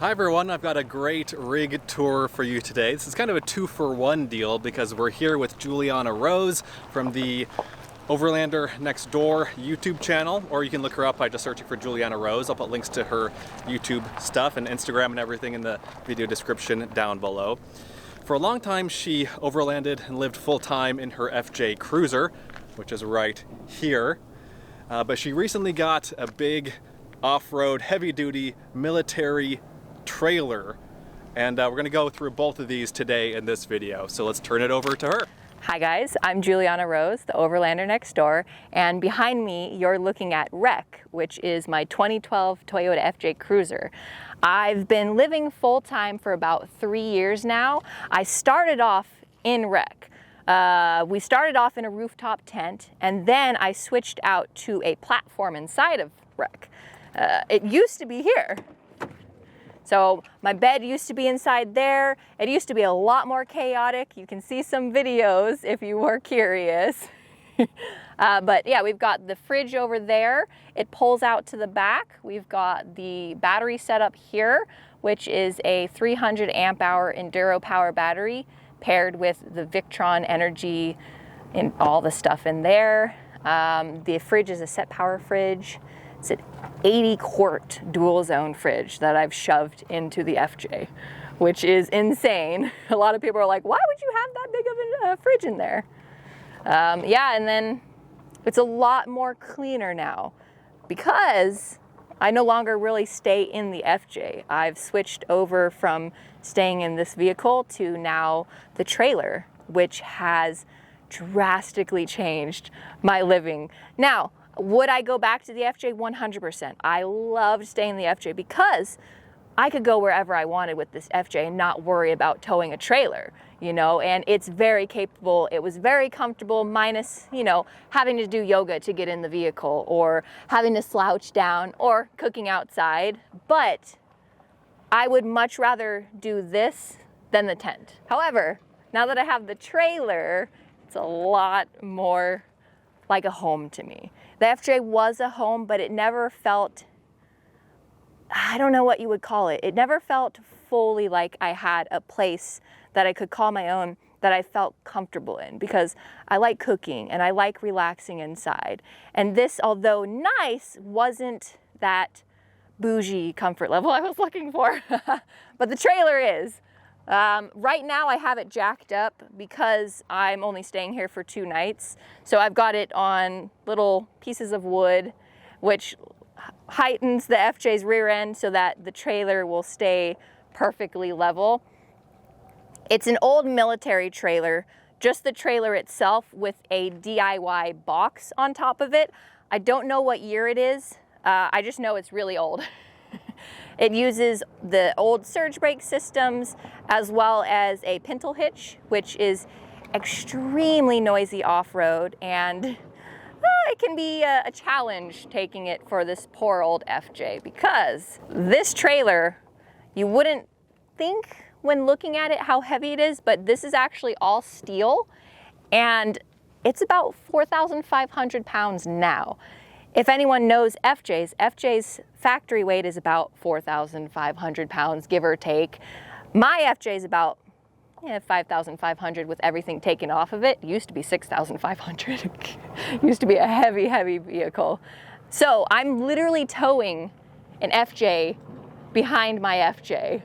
Hi everyone, I've got a great rig tour for you today. This is kind of a 2-for-1 deal because we're here with Julianna Rose from the Overlander Next Door YouTube channel, or you can look her up by just searching for Julianna Rose. I'll put links to her YouTube stuff and Instagram and everything in the video description down below. For a long time she overlanded and lived full-time in her FJ Cruiser, which is right here, but she recently got a big off-road heavy-duty military trailer, and we're going to go through both of these today in this video. So let's turn it over to her. Hi guys, I'm Julianna Rose, the Overlander Next Door, and behind me you're looking at RVing, which is my 2012 Toyota FJ Cruiser. I've been living full-time for about 3 years now. I started off in RVing. We started off in a rooftop tent, and then I switched out to a platform inside of RVing. It used to be here. So my bed used to be inside there. It used to be a lot more chaotic. You can see some videos if you were curious. But yeah, we've got the fridge over there. It pulls out to the back. We've got the battery set up here, which is a 300 amp hour Enduro power battery paired with the Victron Energy and all the stuff in there. The fridge is a set power fridge. It's an 80 quart dual zone fridge that I've shoved into the FJ, which is insane. A lot of people are like, why would you have that big of a fridge in there? Yeah, and then it's a lot more cleaner now because I no longer really stay in the FJ. I've switched over from staying in this vehicle to now the trailer, which has drastically changed my living. Now, would I go back to the FJ? 100%. I loved staying in the FJ because I could go wherever I wanted with this FJ and not worry about towing a trailer, you know, and it's very capable. It was very comfortable, minus, you know, having to do yoga to get in the vehicle or having to slouch down or cooking outside. But I would much rather do this than the tent. However, now that I have the trailer, it's a lot more like a home to me. The FJ was a home, but it never felt, I don't know what you would call it. It never felt fully like I had a place that I could call my own, that I felt comfortable in, because I like cooking and I like relaxing inside. And this, although nice, wasn't that bougie comfort level I was looking for, but the trailer is. Right now I have it jacked up because I'm only staying here for 2 nights. So I've got it on little pieces of wood, which heightens the FJ's rear end so that the trailer will stay perfectly level. It's an old military trailer, just the trailer itself with a DIY box on top of it. I don't know what year it is. I just know it's really old. It uses the old surge brake systems as well as a pintle hitch, which is extremely noisy off-road, and it can be a challenge taking it for this poor old FJ, because this trailer, you wouldn't think when looking at it how heavy it is, but this is actually all steel, and it's about 4,500 pounds now. If anyone knows FJ's factory weight is about 4,500 pounds, give or take. My FJ is about 5,500 with everything taken off of it. It used to be 6,500. Used to be a heavy, heavy vehicle. So I'm literally towing an FJ behind my FJ.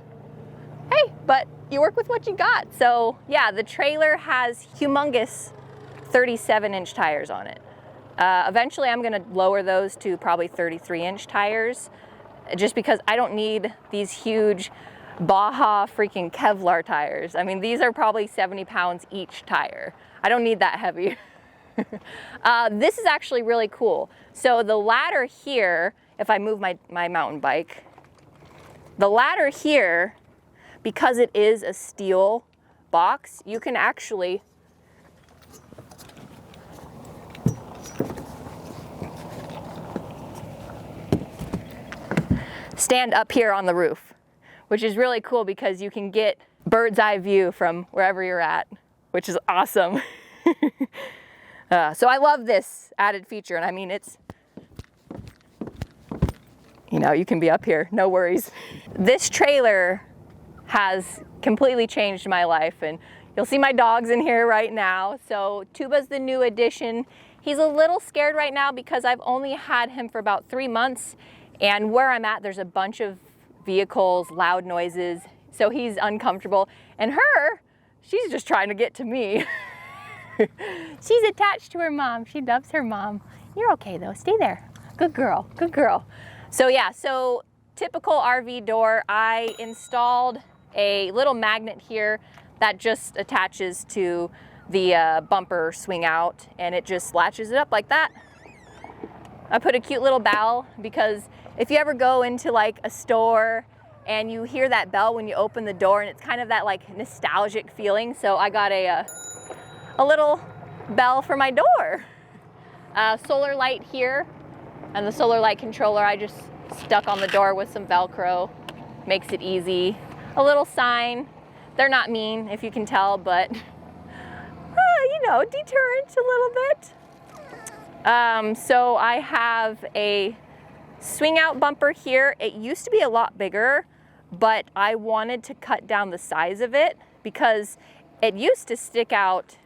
Hey, but you work with what you got. So yeah, the trailer has humongous 37-inch tires on it. Eventually I'm gonna lower those to probably 33-inch tires, just because I don't need these huge Baja freaking Kevlar tires. I mean, these are probably 70 pounds each tire. I don't need that heavy. This is actually really cool. So the ladder here, if I move my mountain bike, the ladder here, because it is a steel box, you can actually stand up here on the roof, which is really cool because you can get bird's eye view from wherever you're at, which is awesome. So I love this added feature, and I mean, it's you know, you can be up here, no worries. This trailer has completely changed my life, and you'll see my dogs in here right now. So Tuba's the new addition. He's a little scared right now because I've only had him for about 3 months, and where I'm at, there's a bunch of vehicles, loud noises, so he's uncomfortable. And her, she's just trying to get to me. She's attached to her mom. She loves her mom. You're okay though, stay there. Good girl, good girl. So yeah, so typical RV door, I installed a little magnet here that just attaches to the bumper swing out, and it just latches it up like that. I put a cute little bell because if you ever go into like a store and you hear that bell when you open the door, and it's kind of that like nostalgic feeling. So I got a little bell for my door. Solar light here, and the solar light controller I just stuck on the door with some Velcro. Makes it easy. A little sign. They're not mean, if you can tell, but you know, deterrent a little bit. So I have a swing out bumper here. It used to be a lot bigger, but I wanted to cut down the size of it because it used to stick out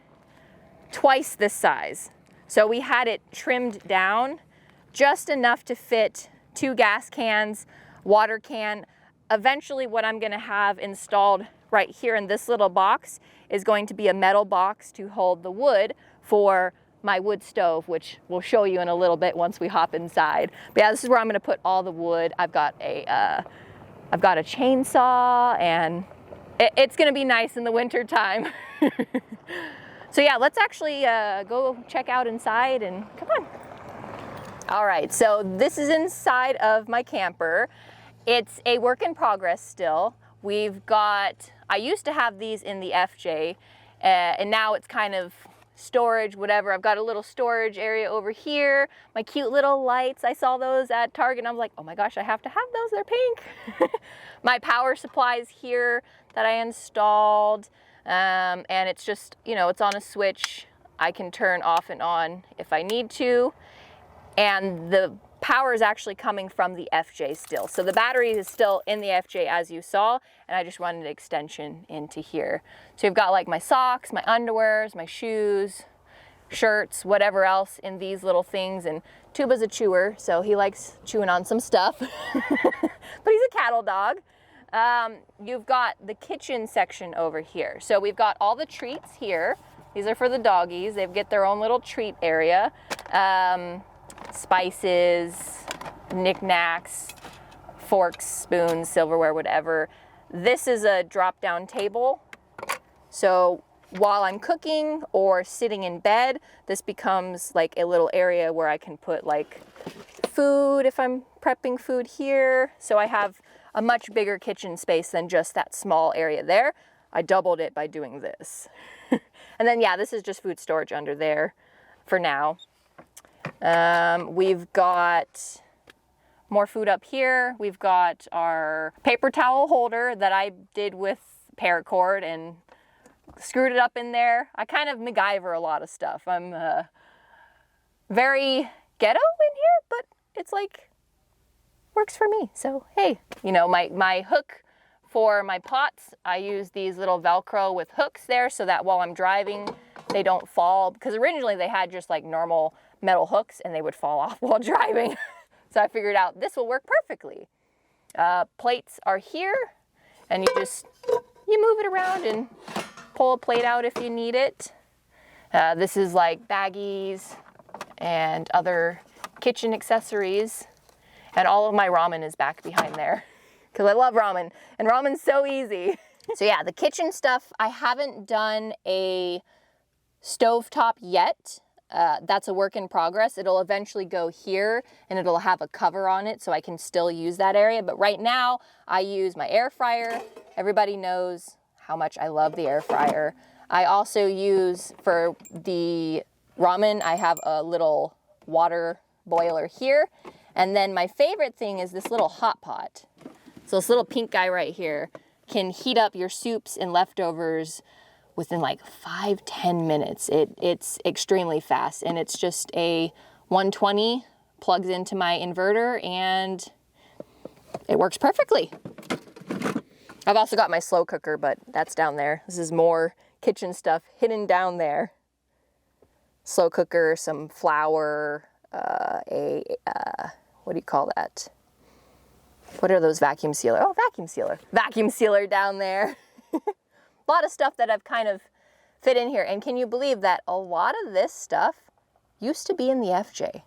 twice this size. So we had it trimmed down just enough to fit 2 gas cans, water can. Eventually what I'm gonna have installed right here in this little box is going to be a metal box to hold the wood for my wood stove, which we'll show you in a little bit once we hop inside. But yeah, this is where I'm gonna put all the wood. I've got a chainsaw, and it's gonna be nice in the winter time. So yeah, let's actually go check out inside, and come on. All right, so this is inside of my camper. It's a work in progress still. We've got, I used to have these in the FJ, and now it's kind of storage, whatever. I've got a little storage area over here. My cute little lights, I saw those at Target, and I was like, oh my gosh, I have to have those, they're pink. My power supplies here that I installed, and it's just, you know, it's on a switch. I can turn off and on if I need to, and the power is actually coming from the FJ still. So the battery is still in the FJ as you saw, and I just run an extension into here. So you've got like my socks, my underwears, my shoes, shirts, whatever else in these little things. And Tuba's a chewer, so he likes chewing on some stuff, but he's a cattle dog. You've got the kitchen section over here. So we've got all the treats here. These are for the doggies. They get their own little treat area. Spices, knickknacks, forks, spoons, silverware, whatever. This is a drop-down table. So while I'm cooking or sitting in bed, this becomes like a little area where I can put like food if I'm prepping food here. So I have a much bigger kitchen space than just that small area there. I doubled it by doing this. And then yeah, this is just food storage under there for now. We've got more food up here. We've got our paper towel holder that I did with paracord and screwed it up in there. I kind of MacGyver a lot of stuff. I'm very ghetto in here, but it's like, works for me. So hey, you know, my hook for my pots, I use these little Velcro with hooks there so that while I'm driving, they don't fall. Because originally they had just like normal metal hooks and they would fall off while driving. So I figured out this will work perfectly. Plates are here, and you move it around and pull a plate out if you need it. This is like baggies and other kitchen accessories. And all of my ramen is back behind there because I love ramen, and ramen's so easy. So yeah, the kitchen stuff, I haven't done a stovetop yet. That's a work in progress. It'll eventually go here, and it'll have a cover on it so I can still use that area. But right now I use my air fryer. Everybody knows how much I love the air fryer. I also use, for the ramen, I have a little water boiler here. And then my favorite thing is this little hot pot. So this little pink guy right here can heat up your soups and leftovers within like 5-10 minutes. It's extremely fast, and it's just a 120, plugs into my inverter, and it works perfectly. I've also got my slow cooker, but that's down there. This is more kitchen stuff hidden down there. Slow cooker, some flour, what do you call that? What are those vacuum sealer? Oh, vacuum sealer. Vacuum sealer down there. A lot of stuff that I've kind of fit in here. And can you believe that a lot of this stuff used to be in the FJ?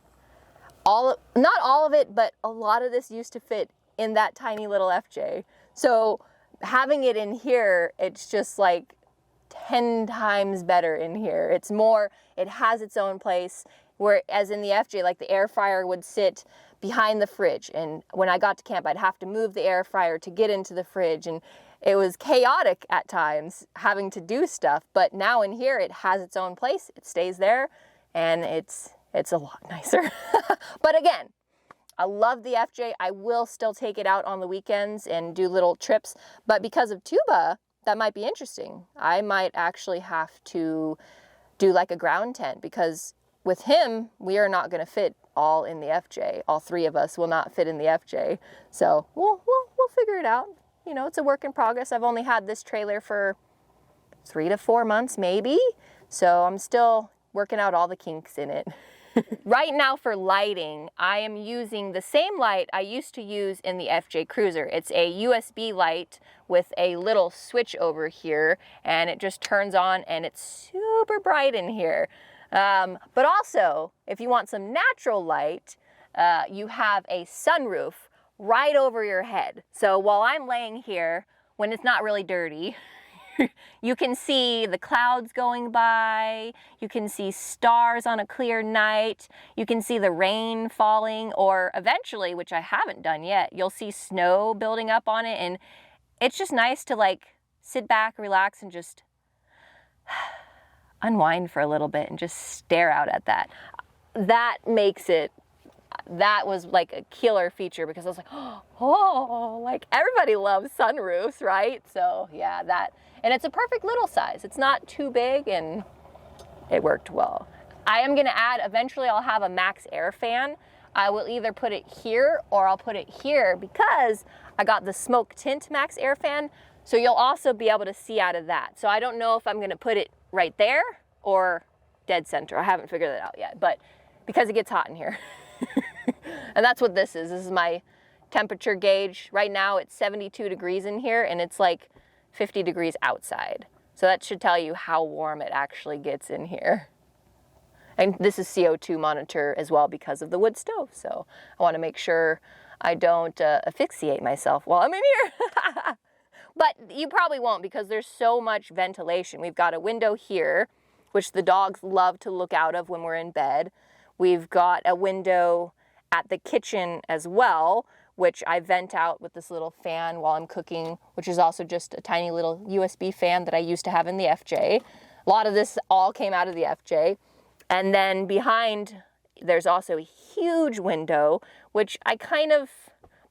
Not all of it, but a lot of this used to fit in that tiny little FJ. So having it in here, it's just like 10 times better in here. It's more, it has its own place, whereas in the FJ, like the air fryer would sit behind the fridge. And when I got to camp, I'd have to move the air fryer to get into the fridge. And it was chaotic at times having to do stuff. But now in here, it has its own place. It stays there and it's a lot nicer. But again, I love the FJ. I will still take it out on the weekends and do little trips. But because of Tuba, that might be interesting. I might actually have to do like a ground tent, because with him, we are not going to fit all in the FJ. All three of us will not fit in the FJ. So we'll figure it out. You know, it's a work in progress. I've only had this trailer for 3 to 4 months, maybe. So I'm still working out all the kinks in it. Right now for lighting, I am using the same light I used to use in the FJ Cruiser. It's a USB light with a little switch over here, and it just turns on and it's super bright in here. But also, if you want some natural light, you have a sunroof right over your head. So while I'm laying here, when it's not really dirty, you can see the clouds going by, you can see stars on a clear night, you can see the rain falling, or eventually, which I haven't done yet, you'll see snow building up on it, and it's just nice to like sit back, relax, and just unwind for a little bit and just stare out at that. That was like a killer feature, because I was like, oh, like everybody loves sunroofs, right? So yeah, that. And it's a perfect little size. It's not too big, and it worked well. I am gonna add, eventually I'll have a max air fan. I will either put it here or I'll put it here, because I got the smoke tint max air fan. So you'll also be able to see out of that. So I don't know if I'm gonna put it right there or dead center. I haven't figured that out yet, but because it gets hot in here. And that's what this is. This is my temperature gauge. Right now it's 72 degrees in here, and it's like 50 degrees outside. So that should tell you how warm it actually gets in here. And this is CO2 monitor as well because of the wood stove. So I want to make sure I don't asphyxiate myself while I'm in here. But you probably won't, because there's so much ventilation. We've got a window here, which the dogs love to look out of when we're in bed. We've got a window at the kitchen as well, which I vent out with this little fan while I'm cooking, which is also just a tiny little USB fan that I used to have in the FJ. A lot of this all came out of the FJ. And then behind, there's also a huge window, which I kind of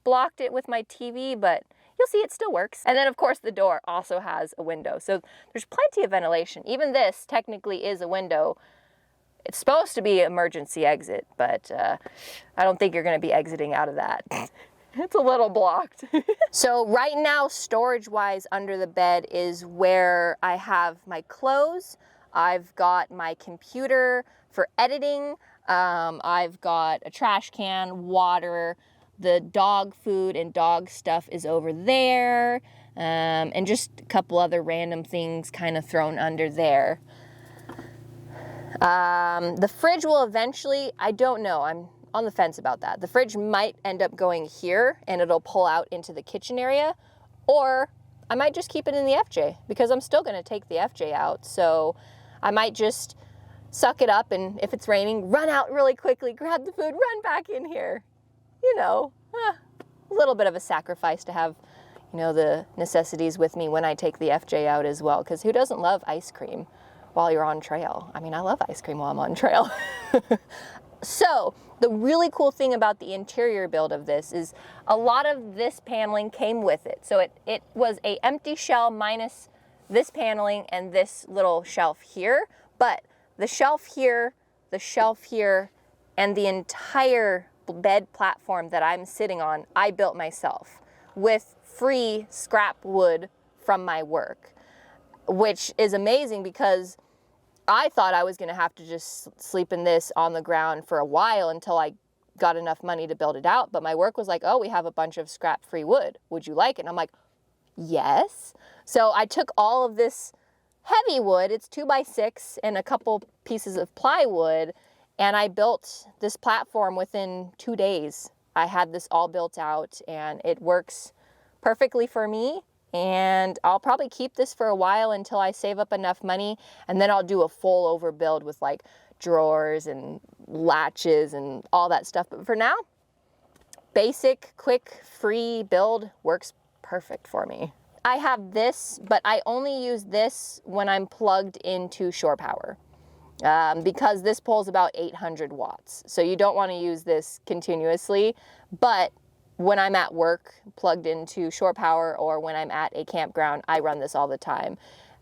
blocked it with my TV, but you'll see it still works. And then of course the door also has a window. So there's plenty of ventilation. Even this technically is a window. It's supposed to be emergency exit, but I don't think you're gonna be exiting out of that. It's a little blocked. So right now, storage-wise under the bed is where I have my clothes. I've got my computer for editing. I've got a trash can, water, the dog food and dog stuff is over there, and just a couple other random things kind of thrown under there. The fridge will eventually, I don't know, I'm on the fence about that. The fridge might end up going here and it'll pull out into the kitchen area, or I might just keep it in the FJ, because I'm still gonna take the FJ out. So I might just suck it up, and if it's raining, run out really quickly, grab the food, run back in here. You know, a little bit of a sacrifice to have, you know, the necessities with me when I take the FJ out as well, because who doesn't love ice cream while you're on trail? I mean, I love ice cream while I'm on trail. So the really cool thing about the interior build of this is a lot of this paneling came with it. So it was a empty shell minus this paneling and this little shelf here, but the shelf here, and the entire bed platform that I'm sitting on, I built myself with free scrap wood from my work, which is amazing because I thought I was gonna have to just sleep in this on the ground for a while until I got enough money to build it out. But my work was like, oh, we have a bunch of scrap-free wood. Would you like it? And I'm like, yes. So I took all of this heavy wood, it's 2x6 and a couple pieces of plywood, and I built this platform within 2 days. I had this all built out and it works perfectly for me. And I'll probably keep this for a while until I save up enough money, and then I'll do a full overbuild with like drawers and latches and all that stuff. But for now, basic, quick, free build works perfect for me. I have this, but I only use this when I'm plugged into shore power because this pulls about 800 watts. So you don't want to use this continuously, but when I'm at work plugged into shore power or when I'm at a campground, I run this all the time.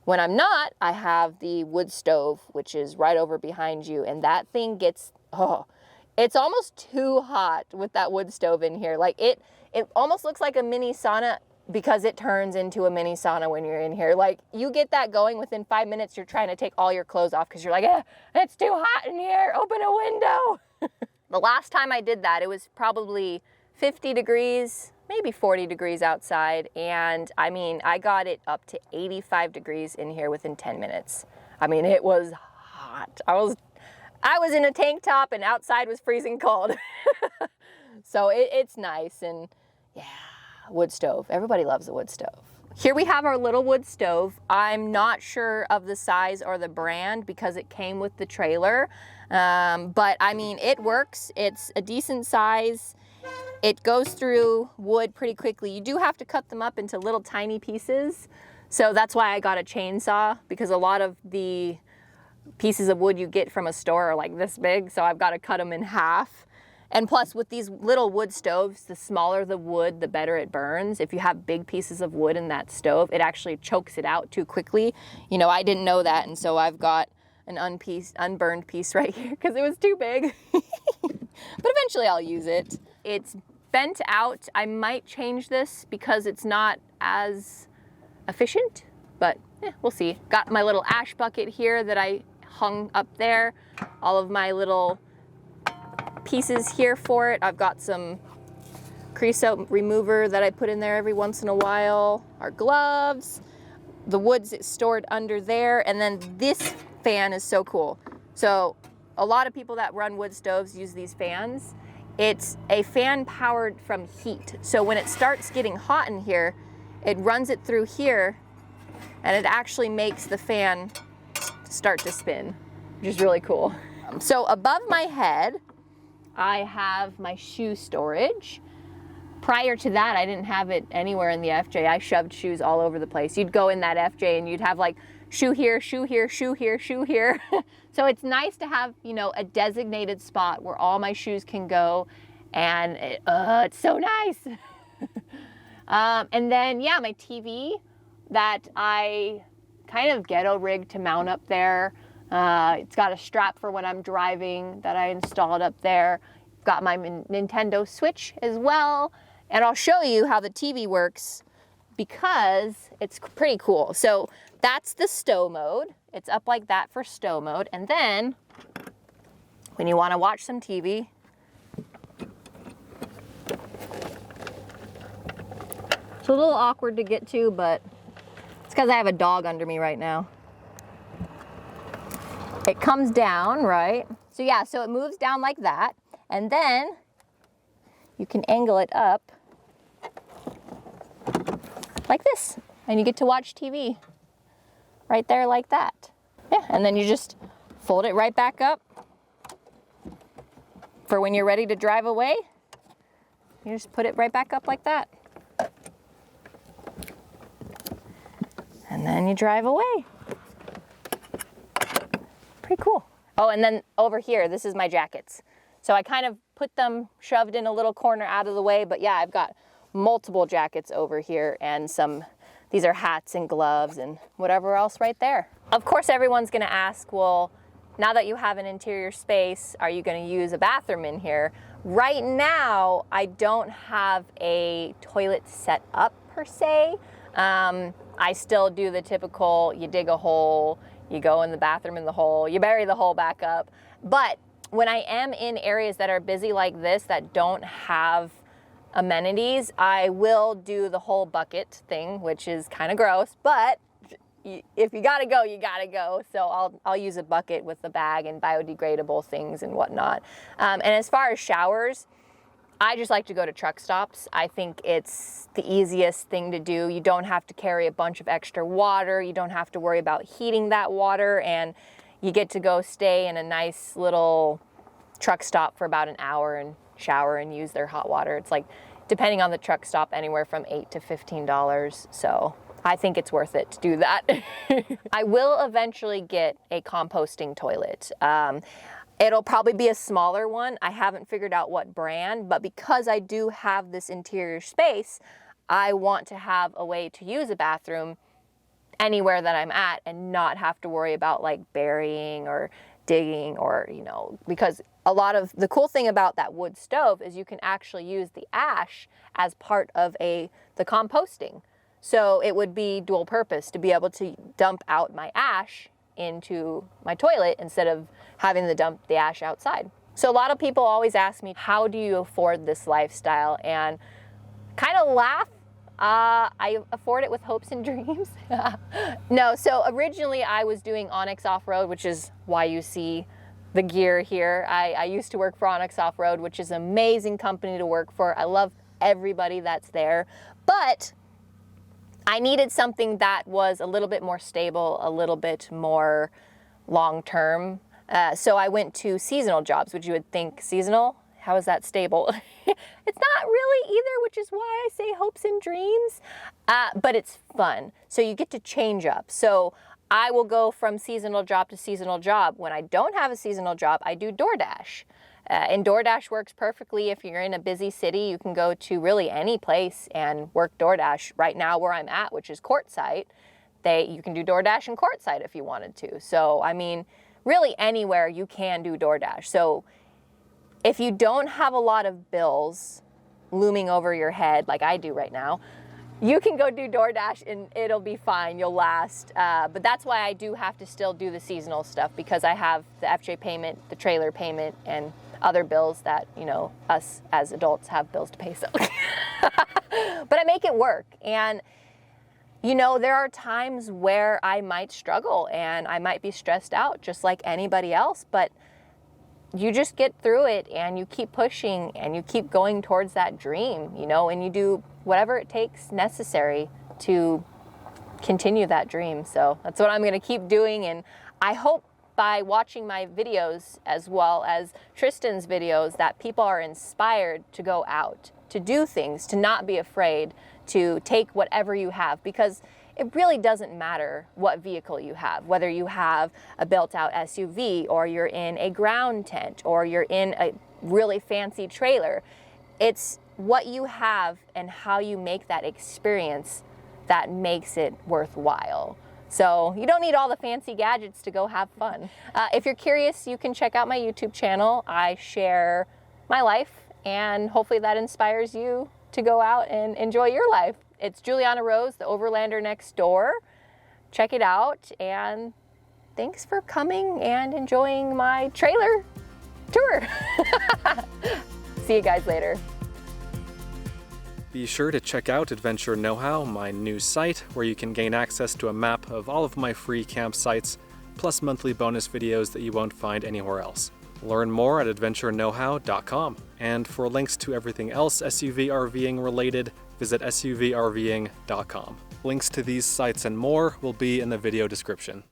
When I'm not, I have the wood stove, which is right over behind you, and that thing gets, it's almost too hot with that wood stove in here. Like it almost looks like a mini sauna because it turns into a mini sauna when you're in here. Like you get that going within 5 minutes, you're trying to take all your clothes off because you're like, it's too hot in here, open a window. The last time I did that, it was probably 50 degrees, maybe 40 degrees outside. And I mean, I got it up to 85 degrees in here within 10 minutes. I mean, it was hot. I was in a tank top and outside was freezing cold. So it's nice. And yeah, wood stove. Everybody loves a wood stove. Here we have our little wood stove. I'm not sure of the size or the brand because it came with the trailer. But I mean, it works. It's a decent size. It goes through wood pretty quickly. You do have to cut them up into little tiny pieces. So that's why I got a chainsaw, because a lot of the pieces of wood you get from a store are like this big. So I've got to cut them in half. And plus with these little wood stoves, the smaller the wood, the better it burns. If you have big pieces of wood in that stove, it actually chokes it out too quickly. You know, I didn't know that. And so I've got an unburned piece right here because it was too big. But eventually I'll use it. It's bent out. I might change this because it's not as efficient, but we'll see. Got my little ash bucket here that I hung up there. All of my little pieces here for it. I've got some creosote remover that I put in there every once in a while. Our gloves. The wood's stored under there. And then this fan is so cool. So a lot of people that run wood stoves use these fans. It's a fan powered from heat. So when it starts getting hot in here, it runs it through here and it actually makes the fan start to spin, which is really cool. So above my head, I have my shoe storage. Prior to that, I didn't have it anywhere in the FJ. I shoved shoes all over the place. You'd go in that FJ and you'd have like shoe here, shoe here, shoe here, shoe here. So it's nice to have, you know, a designated spot where all my shoes can go, and it's so nice. And then, yeah, my TV that I kind of ghetto rigged to mount up there. It's got a strap for when I'm driving that I installed up there. Got my Nintendo Switch as well. And I'll show you how the TV works because it's pretty cool. So that's the stow mode. It's up like that for stow mode. And then when you want to watch some TV, it's a little awkward to get to, but it's because I have a dog under me right now. It comes down, right? So yeah, so it moves down like that. And then you can angle it up like this. And you get to watch TV right there like that. Yeah, and then you just fold it right back up for when you're ready to drive away. You just put it right back up like that. And then you drive away. Pretty cool. Oh, and then over here, this is my jackets. So I kind of put them shoved in a little corner out of the way, but yeah, I've got multiple jackets over here and these are hats and gloves and whatever else right there. Of course, everyone's gonna ask, well, now that you have an interior space, are you gonna use a bathroom in here? Right now, I don't have a toilet set up per se. I still do the typical, you dig a hole, you go in the bathroom in the hole, you bury the hole back up. But when I am in areas that are busy like this, that don't have amenities, I will do the whole bucket thing, which is kind of gross, but if you gotta go, you gotta go. So I'll use a bucket with the bag and biodegradable things and whatnot. And as far as showers, I just like to go to truck stops. I think it's the easiest thing to do. You don't have to carry a bunch of extra water. You don't have to worry about heating that water, and you get to go stay in a nice little truck stop for about an hour and shower and use their hot water. It's like, depending on the truck stop, anywhere from $8 to $15. So I think it's worth it to do that. I will eventually get a composting toilet. It'll probably be a smaller one. I haven't figured out what brand, but because I do have this interior space, I want to have a way to use a bathroom anywhere that I'm at and not have to worry about like burying or digging or, you know, because a lot of the cool thing about that wood stove is you can actually use the ash as part of the composting. So it would be dual purpose to be able to dump out my ash into my toilet instead of having to dump the ash outside. So a lot of people always ask me, how do you afford this lifestyle? And kind of laugh. I afford it with hopes and dreams. No, so originally I was doing Onyx Off-Road, which is why you see the gear here. I used to work for Onyx Off-Road, which is an amazing company to work for. I love everybody that's there, but I needed something that was a little bit more stable, a little bit more long-term. So I went to seasonal jobs, which you would think seasonal. How is that stable? It's not really either, which is why I say hopes and dreams, but it's fun. So you get to change up. So I will go from seasonal job to seasonal job. When I don't have a seasonal job, I do DoorDash. And DoorDash works perfectly if you're in a busy city. You can go to really any place and work DoorDash. Right now where I'm at, which is Quartzsite, you can do DoorDash in Quartzsite if you wanted to. So, I mean, really anywhere you can do DoorDash. So if you don't have a lot of bills looming over your head like I do right now, you can go do DoorDash and it'll be fine, you'll last. But that's why I do have to still do the seasonal stuff, because I have the FJ payment, the trailer payment, and other bills that, you know, us as adults have bills to pay, so. But I make it work. And, you know, there are times where I might struggle and I might be stressed out just like anybody else, but you just get through it and you keep pushing and you keep going towards that dream, you know, and you do whatever it takes necessary to continue that dream. So that's what I'm going to keep doing. And I hope by watching my videos as well as Tristan's videos that people are inspired to go out, to do things, to not be afraid, to take whatever you have, because it really doesn't matter what vehicle you have, whether you have a built-out SUV or you're in a ground tent or you're in a really fancy trailer. It's what you have and how you make that experience that makes it worthwhile. So you don't need all the fancy gadgets to go have fun. If you're curious, you can check out my YouTube channel. I share my life, and hopefully that inspires you to go out and enjoy your life. It's Julianna Rose, the Overlander next door. Check it out, and thanks for coming and enjoying my trailer tour. See you guys later. Be sure to check out Adventure Know-How, my new site, where you can gain access to a map of all of my free campsites, plus monthly bonus videos that you won't find anywhere else. Learn more at adventureknowhow.com. And for links to everything else SUV RVing related, visit suvrving.com. Links to these sites and more will be in the video description.